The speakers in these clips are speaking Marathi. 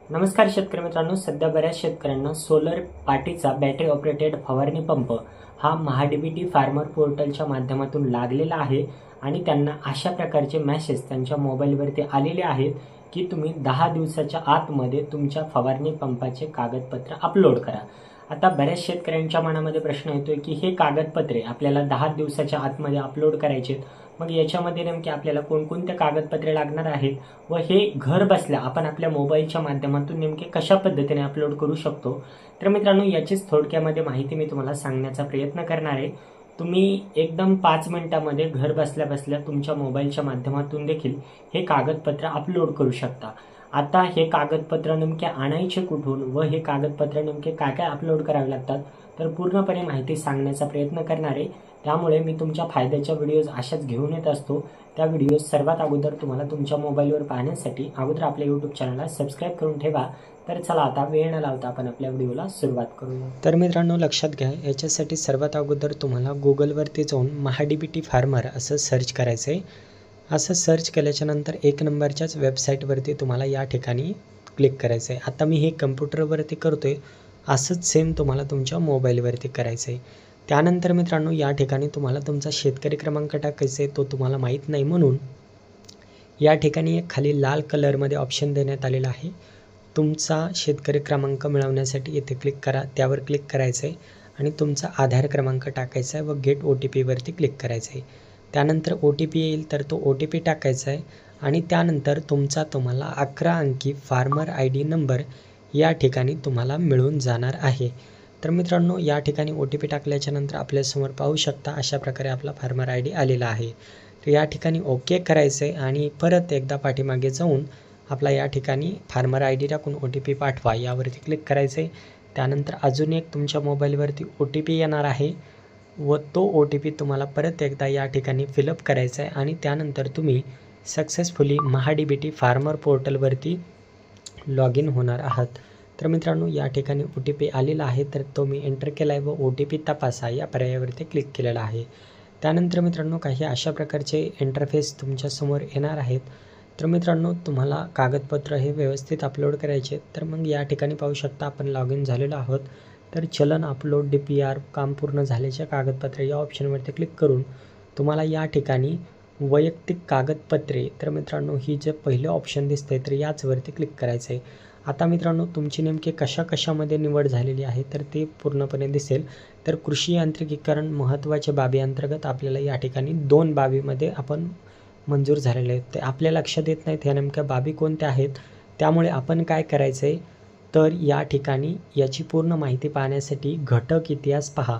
नमस्कार शेतकरी मित्रांनो, सध्या बऱ्याच शेतकऱ्यांना सोलर पाटीचा बॅटरी ऑपरेटेड फवारणी पंप हा महाडीबीटी फार्मर पोर्टलच्या माध्यमातून लागलेला आहे आणि त्यांना अशा प्रकारचे मेसेज त्यांच्या मोबाईलवरती आलेले आहेत की तुम्ही 10 दिवसाच्या आतमध्ये तुमच्या फवारणी पंपाचे कागदपत्र अपलोड करा। आता बऱ्याच शेतकऱ्यांच्या मनामध्ये प्रश्न येतोय की हे कागदपत्रे आपल्याला 10 दिवसाच्या आतमध्ये अपलोड करायचे, मग याच्यामध्ये नेमके आपल्याला कोणकोणते कागदपत्रे लागणार आहेत व हे घर बसल्या आपण आपल्या मोबाईलच्या माध्यमातून नेमके कशा पद्धतीने अपलोड करू शकतो। तर मित्रांनो, याचीच थोडक्यामध्ये माहिती मी तुम्हाला सांगण्याचा प्रयत्न करणार आहे। तुम्ही एकदम 5 मिनिटांमध्ये घर बसल्या बसल्या तुमच्या मोबाईलच्या माध्यमातून देखील हे कागदपत्र अपलोड करू शकता। आता हे कागदपत्र नेमके आणायचे कुठून व हे कागदपत्र नेमके काय काय अपलोड करावे लागतात तर पूर्णपणे माहिती सांगण्याचा प्रयत्न करणार आहे। त्यामुळे मी तुमच्या फायद्याच्या व्हिडिओज अशाच घेऊन येत असतो। त्या व्हिडिओज सर्वात अगोदर तुम्हाला तुमच्या मोबाईलवर पाहण्यासाठी अगोदर आपल्या YouTube चॅनलला सबस्क्राइब करून ठेवा। तर चला आता वेळ न लावता आपण आपल्या व्हिडिओला सुरुवात करूया। तर मित्रांनो, लक्षात घ्या, याच्यासाठी सर्वात अगोदर तुम्हाला गुगलवरती जाऊन महाडीबीटी फार्मर असं सर्च करायचं आहे। असं सर्च केल्याच्या नंतर 1 नंबरच्याच वेबसाईटवरती तुम्हाला या ठिकाणी क्लिक करायचं आहे। आता मी हे कम्प्युटरवरती करतोय, असंच सेम तुम्हाला तुमच्या मोबाईलवरती करायचं आहे। त्यानंतर मित्रांनो, या ठिकाणी तुम्हाला तुमचा शेतकरी क्रमांक टाकायचा आहे, तो तुम्हाला माहीत नाही म्हणून या ठिकाणी एक खाली लाल कलरमध्ये ऑप्शन देण्यात आलेला आहे, तुमचा शेतकरी क्रमांक मिळवण्यासाठी इथे क्लिक करा, त्यावर क्लिक करायचं आहे आणि तुमचा आधार क्रमांक टाकायचा आहे व गेट OTP वरती क्लिक करायचं आहे। त्यानंतर OTP येईल तर तो OTP टाकायचा आहे आणि त्यानंतर तुम्हाला 11 अंकी फार्मर ID नंबर या ठिकाणी तुम्हाला मिळून जाणार आहे। तर मित्रांनो, या ठिकाणी OTP टाकल्याच्या नंतर आपल्यासमोर पाहू शकता अशा प्रकारे आपला फार्मर ID आलेला आहे। तर या ठिकाणी ओके करायचं आहे आणि परत एकदा पाठीमागे जाऊन आपला या ठिकाणी फार्मर ID टाकून OTP पाठवा यावरती क्लिक करायचं आहे। त्यानंतर अजून एक तुमच्या मोबाईलवरती OTP येणार आहे व तो OTP तुम्हाला परत एकदा या ठिकाणी फिलअप करायचा आहे आणि त्यानंतर तुम्ही सक्सेसफुली महाडीबीटी फार्मर पोर्टलवरती लॉग इन होणार आहात। तर मित्रांनो, या ठिकाणी OTP आलेला आहे, तर तो मी एंटर केला आहे व OTP तपासा या पर्यायावरती क्लिक केलेला आहे। त्यानंतर मित्रांनो, काही अशा प्रकारचे इंटरफेस तुमच्यासमोर येणार आहेत। तर मित्रांनो, तुम्हाला कागदपत्र हे व्यवस्थित अपलोड करायचे, तर मग या ठिकाणी पाहू शकता आपण लॉग इन झालेलो आहोत। तर चलन अपलोड DPR काम पूर्ण झाल्याच्या कागदपत्रे या ऑप्शनवरती क्लिक करून तुम्हाला या ठिकाणी वैयक्तिक कागदपत्रे, तर मित्रांनो ही जे पहिलं ऑप्शन दिसतंय तर याचवरती क्लिक करायचं आहे। आता मित्रांनो, तुमची नेमके कशामध्ये निवड झालेली आहे तर ते पूर्णपणे दिसेल। तर कृषी यांत्रिकीकरण महत्त्वाच्या बाबी अंतर्गत आपल्याला या ठिकाणी 2 बाबीमध्ये आपण मंजूर झालेले आहेत। ते आपल्या लक्षात येत नाहीत ह्या नेमक्या बाबी कोणत्या आहेत, त्यामुळे आपण काय करायचं आहे तर या ठिकाणी याची पूर्ण माहिती पाहण्यासाठी घटक इतिहास पहा,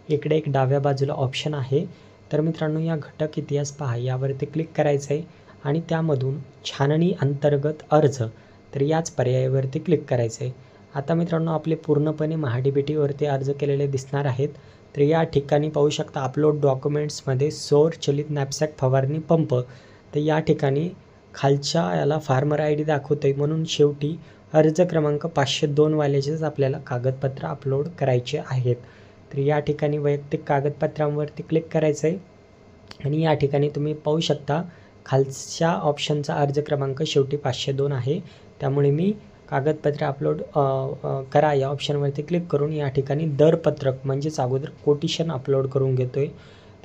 इकडे एक डाव्या बाजूला ऑप्शन आहे। तर मित्रांनो, या घटक इतिहास पहा यावरती क्लिक करायचं आहे आणि त्यामधून छाननी अंतर्गत अर्ज, तर याच पर्यायावरती क्लिक करायचं आहे। आता मित्रांनो, आपले पूर्णपणे महाडीबीटीवरती अर्ज केलेले दिसणार आहेत। तर या ठिकाणी पाहू शकता अपलोड डॉक्युमेंट्समध्ये सौर चलित नॅपसॅक फवारणी पंप, तर या ठिकाणी खालच्या याला फार्मर ID दाखवतोय म्हणून शेवटी अर्ज क्रमांक 502 वाल्याचेच आपल्याला कागदपत्र अपलोड करायचे आहेत। तर या ठिकाणी वैयक्तिक कागदपत्रांवरती क्लिक करायचं आहे आणि या ठिकाणी तुम्ही पाहू शकता खालच्या ऑप्शनचा अर्ज क्रमांक शेवटी 502 आहे, त्यामुळे मी कागदपत्रे अपलोड करा या ऑप्शनवरती क्लिक करून या ठिकाणी दरपत्रक म्हणजेच अगोदर कोटेशन अपलोड करून घेतोय।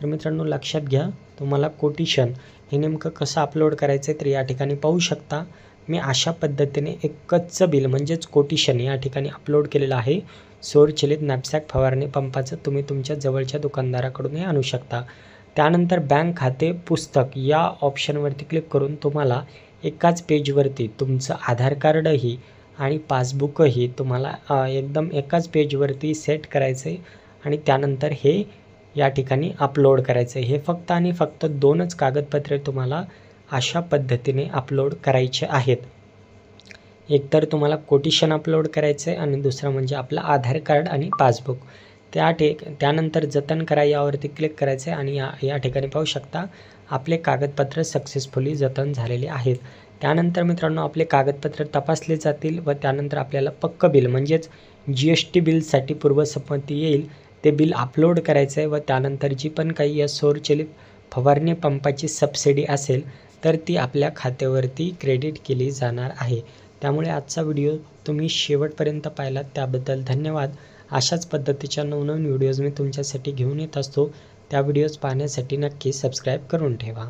तर मित्रांनो, लक्षात घ्या, तुम्हाला कोटेशन हे नेमकं कसं अपलोड करायचं आहे तर या ठिकाणी पाहू शकता मी अशा पद्धतीने एक कच्चं बिल म्हणजेच कोटेशन या ठिकाणी अपलोड केलेलं आहे। सौरचलित नॅपसॅक फवारणी पंपाचं तुम्ही तुमच्या जवळच्या दुकानदाराकडूनही आणू शकता। त्यानंतर बँक खाते पुस्तक या ऑप्शनवरती क्लिक करून तुम्हाला एकाच पेजवरती तुमचं आधार कार्डही आणि पासबुकही तुम्हाला एकदम एकाच पेजवरती सेट करायचं आहे आणि त्यानंतर हे या ठिकाणी अपलोड करायचं आहे। हे फक्त आणि फक्त 2च कागदपत्रे तुम्हाला अशा पद्धतीने अपलोड करायचे आहेत। एकतर तुम्हाला कोटेशन अपलोड करायचं आहे आणि दुसरं म्हणजे आपलं आधार कार्ड आणि पासबुक। त्यानंतर जतन करा यावरती क्लिक करायचं आहे आणि या ठिकाणी पाहू शकता आपले कागदपत्र सक्सेसफुली जतन झालेले आहेत। त्यानंतर मित्रांनो, आपले कागदपत्र तपासले जातील व त्यानंतर आपल्याला पक्क बिल म्हणजेच GST बिलसाठी पूर्वसंमती येईल, ते बिल अपलोड करायचं आहे व त्यानंतर जी पण काही या सौरचलित फवारणी पंपाची सबसिडी असेल तर ती आपल्या खात्यावरती क्रेडिट केली जाणार आहे। त्यामुळे आजचा व्हिडिओ तुम्ही शेवटपर्यंत पाहिलात त्याबद्दल धन्यवाद. अशाच पद्धतीच्या नवनवीन व्हिडिओज मी तुमच्यासाठी घेऊन येत असतो. त्या व्हिडिओज पाहण्यासाठी नक्की सबस्क्राईब करून ठेवा.